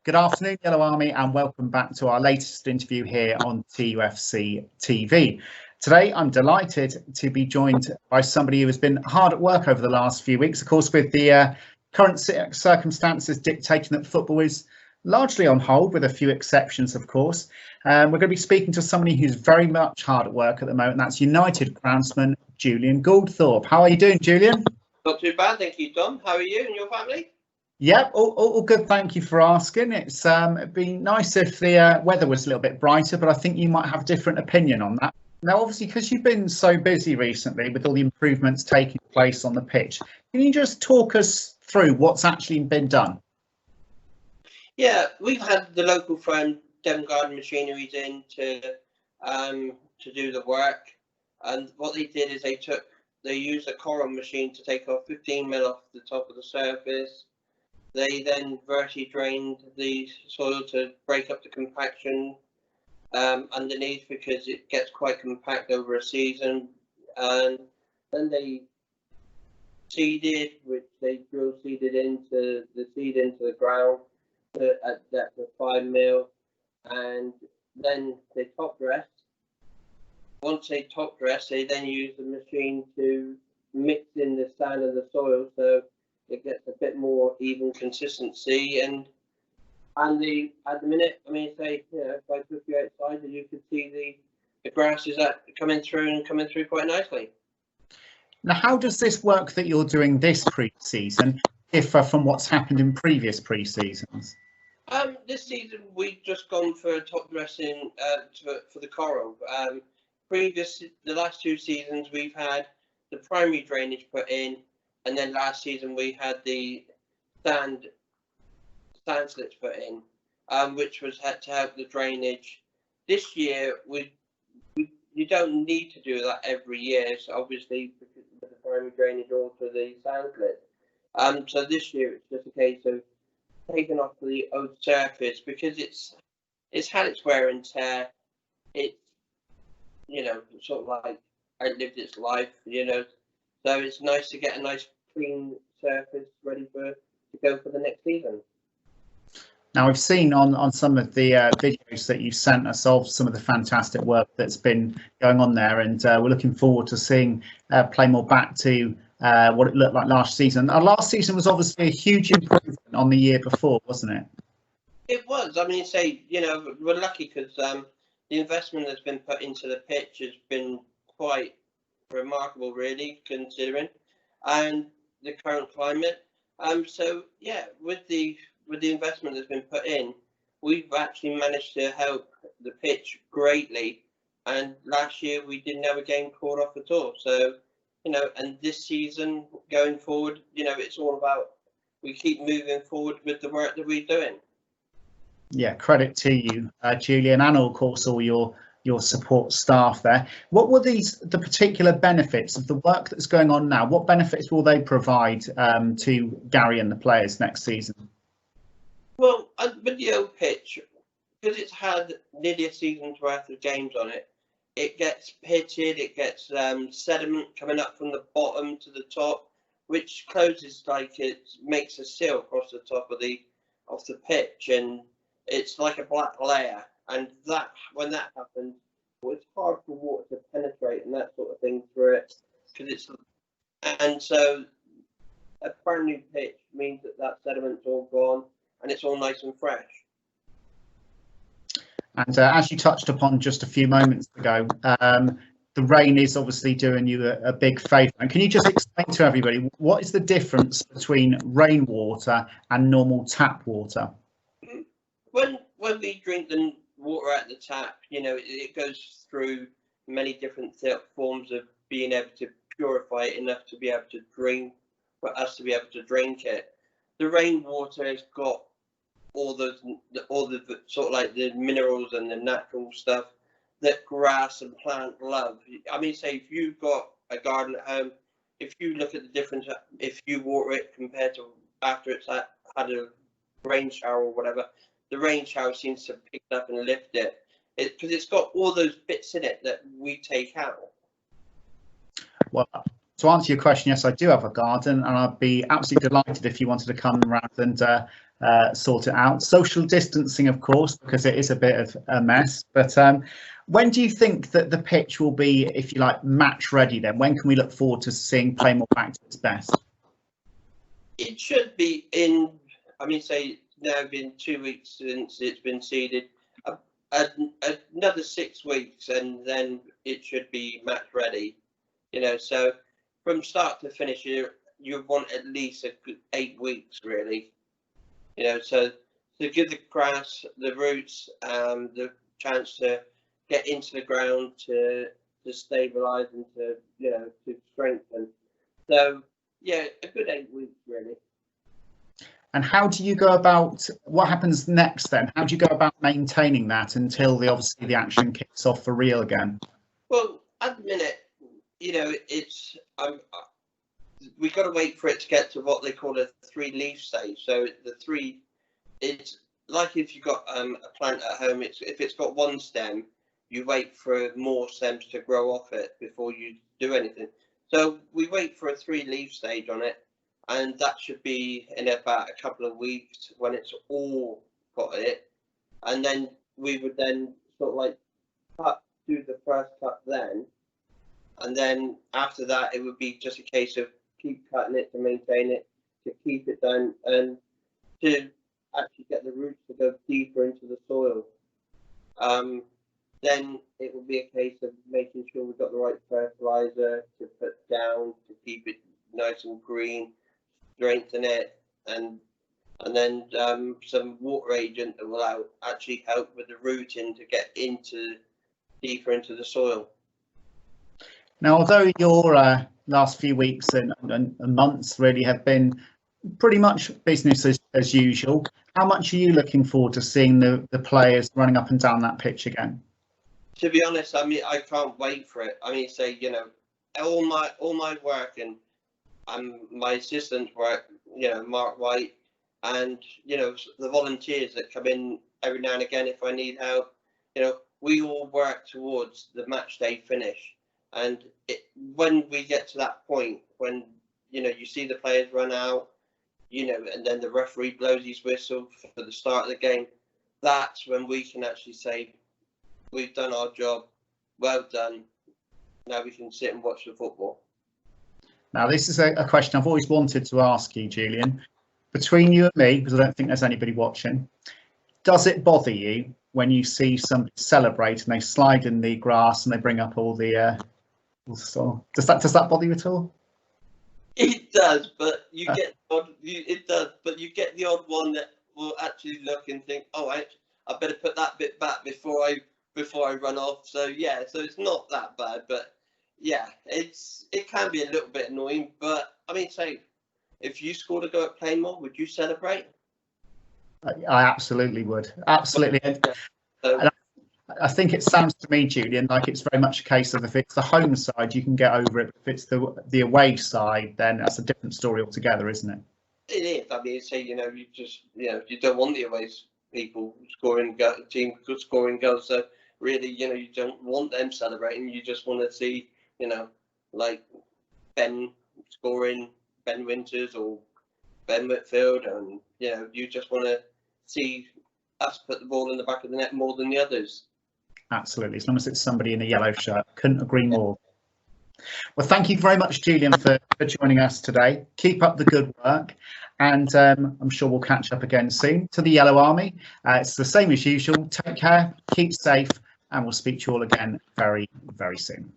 Good afternoon, Yellow Army, and welcome back to our latest interview here on TUFC TV. Today, I'm delighted to be joined by somebody who has been hard at work over the last few weeks, of course, with the current circumstances dictating that football is largely on hold, with a few exceptions, of course. We're going to be speaking to somebody who's very much hard at work at the moment. That's United Groundsman Julian Gouldthorpe. How are you doing, Julian? Not too bad, thank you, Tom. How are you and your family? Yep, all good. Thank you for asking. It's it'd be nice if the weather was a little bit brighter, but I think you might have a different opinion on that. Now, obviously, because you've been so busy recently with all the improvements taking place on the pitch, can you just talk us through what's actually been done? Yeah, we've had the local firm Devon Garden Machineries in to do the work, and what they did is they used a coral machine to take off 15 mil off the top of the surface. They then vertically drained the soil to break up the compaction underneath, because it gets quite compact over a season. And then they seeded, which they drill seeded into the ground at depth of 5 mil, and then they top dressed. Once they top dress, they then use the machine to mix in the sand and the soil, so it gets a bit more even consistency. And at the minute, I mean, say, if I took you outside, and you could see the grasses coming through quite nicely. Now, how does this work that you're doing this pre-season differ from what's happened in previous pre-seasons? This season we've just gone for top dressing for the coral. The last 2 seasons we've had the primary drainage put in, and then last season we had the sand slits put in, which had to help the drainage. This year you don't need to do that every year, so obviously, because of the primary drainage also the sand slits. So this year it's just a case of taking off the old surface, because it's had its wear and tear. It's, sort of like outlived its life, so it's nice to get a nice clean surface ready to go for the next season. Now, we've seen on some of the videos that you've sent us of some of the fantastic work that's been going on there, and we're looking forward to seeing Plainmoor back to what it looked like last season. Our last season was obviously a huge improvement on the year before, wasn't it? It was. I mean, we're lucky because the investment that's been put into the pitch has been quite remarkable, really, considering, and the current climate. So yeah, with the investment that's been put in, we've actually managed to help the pitch greatly. And last year we didn't have a game called off at all. So, and this season going forward, it's all about we keep moving forward with the work that we're doing. Yeah, credit to you, Julian, and of course all your support staff there. What were the particular benefits of the work that's going on now? What benefits will they provide to Gary and the players next season? Well, with the old pitch, because it's had nearly a season's worth of games on it, it gets pitted, it gets sediment coming up from the bottom to the top, which closes, like, it makes a seal across the top of the pitch, and it's like a black layer. And when that happens, it's hard for water to penetrate and that sort of thing through it, and so a brand new pitch means that sediment's all gone and it's all nice and fresh. And as you touched upon just a few moments ago, the rain is obviously doing you a big favour. And can you just explain to everybody what is the difference between rainwater and normal tap water? When we drink the water out of the tap, it goes through many different forms of being able to purify it enough to be able to drink, for us to be able to drink it. The rainwater has got all the sort of like the minerals and the natural stuff that grass and plant love. I mean, say if you've got a garden at home, if you look at the difference, if you water it compared to after it's had a rain shower or whatever, the rain shower seems to pick it up and lift it, because it's got all those bits in it that we take out. Well, to answer your question, yes, I do have a garden, and I'd be absolutely delighted if you wanted to come around and sort it out. Social distancing, of course, because it is a bit of a mess. But when do you think that the pitch will be, if you like, match ready then? When can we look forward to seeing Plainmoor back to its best? It should be in, I mean, say now been 2 weeks since it's been seeded. Another 6 weeks, and then it should be match ready. You know, so from start to finish, you want at least a good 8 weeks, really. You know, so to give the grass, the roots, the chance to get into the ground, to stabilise and to, you know, to strengthen. So yeah, a good 8 weeks, really. And how do you go about, what happens next then? How do you go about maintaining that until obviously the action kicks off for real again? Well, at the minute, you know, it's we've got to wait for it to get to what they call a 3-leaf stage. So it's like if you've got a plant at home, if it's got one stem, you wait for more stems to grow off it before you do anything. So we wait for a 3-leaf stage on it, and that should be in about a couple of weeks when it's all got it. And then we would then sort of like do the first cut then. And then after that, it would be just a case of keep cutting it to maintain it, to keep it done, and to actually get the roots to go deeper into the soil. Then it will be a case of making sure we've got the right fertilizer to put down to keep it nice and green, strengthen it, and then some water agent that will actually help with the rooting to get deeper into the soil. Now, although your last few weeks and months really have been pretty much business as usual, how much are you looking forward to seeing the players running up and down that pitch again? To be honest, I mean, I can't wait for it. I mean, say, you know, all my work and my assistants work, you know, Mark White, and, you know, the volunteers that come in every now and again if I need help, you know, we all work towards the match day finish. And when we get to that point, when, you know, you see the players run out, you know, and then the referee blows his whistle for the start of the game, that's when we can actually say, we've done our job, well done, now we can sit and watch the football. Now, this is a question I've always wanted to ask you, Julian. Between you and me, because I don't think there's anybody watching, does it bother you when you see somebody celebrate and they slide in the grass and they bring up all the does that bother you at all? It does, but you get you get the odd one that will actually look and think, oh, I better put that bit back before I run off. So yeah, so it's not that bad, but yeah, it can be a little bit annoying. But I mean, say if you scored a goal at Plainmoor, would you celebrate? I absolutely would, absolutely. I think it sounds to me, Julian, like it's very much a case of if it's the home side, you can get over it. If it's the away side, then that's a different story altogether, isn't it? It is. I mean, say, you know, you don't want the away people scoring goals. So really, you know, you don't want them celebrating. You just want to see, you know, like Ben scoring, Ben Winters or Ben Whitfield, and you know, you just want to see us put the ball in the back of the net more than the others. Absolutely, as long as it's somebody in a yellow shirt. Couldn't agree more. Well, thank you very much, Julian, for joining us today. Keep up the good work, and I'm sure we'll catch up again soon. To the Yellow Army, it's the same as usual. Take care, keep safe, and we'll speak to you all again very, very soon.